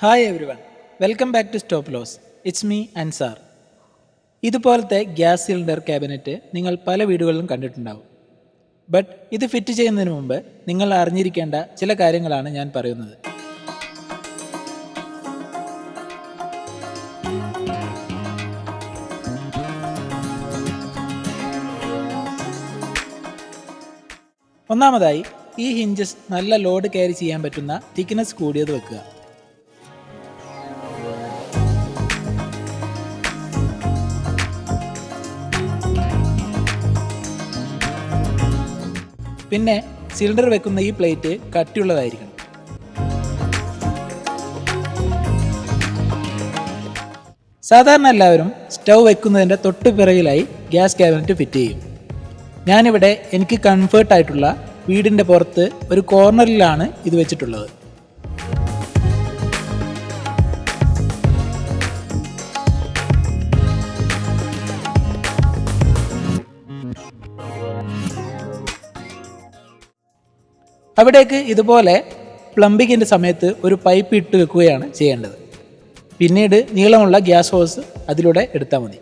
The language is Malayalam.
Hi everyone, welcome back to stop loss. It's me Ansar. ഇതുപോലത്തെ ഗ്യാസ് സിലിണ്ടർ ക്യാബിനറ്റ് നിങ്ങൾ പല വീടുകളിലും കണ്ടിട്ടുണ്ടാവും. ബട്ട് ഇത് ഫിറ്റ് ചെയ്യുന്നതിന് മുമ്പ് നിങ്ങൾ അറിഞ്ഞിരിക്കേണ്ട ചില കാര്യങ്ങളാണ് ഞാൻ പറയുന്നത്. ഒന്നാമതായി, ഈ ഹിഞ്ചസ് നല്ല ലോഡ് ക്യാരി ചെയ്യാൻ പറ്റുന്ന തിക്നെസ് കൂടിയത് വെക്കുക. പിന്നെ സിലിണ്ടർ വെക്കുന്ന ഈ പ്ലേറ്റ് കട്ടിയുള്ളതായിരിക്കണം. സാധാരണ എല്ലാവരും സ്റ്റൗ വെക്കുന്നതിൻ്റെ തൊട്ട് പിറകിലായി ഗ്യാസ് ക്യാബിനറ്റ് ഫിറ്റ് ചെയ്യും. ഞാനിവിടെ എനിക്ക് കംഫേർട്ടായിട്ടുള്ള വീടിൻ്റെ പുറത്ത് ഒരു കോർണറിലാണ് ഇത് വെച്ചിട്ടുള്ളത്. അവിടേക്ക് ഇതുപോലെ പ്ലംബിങ്ങിൻ്റെ സമയത്ത് ഒരു പൈപ്പ് ഇട്ട് വെക്കുകയാണ് ചെയ്യേണ്ടത്. പിന്നീട് നീളമുള്ള ഗ്യാസ് ഹോസ് അതിലൂടെ എടുത്താൽ മതി.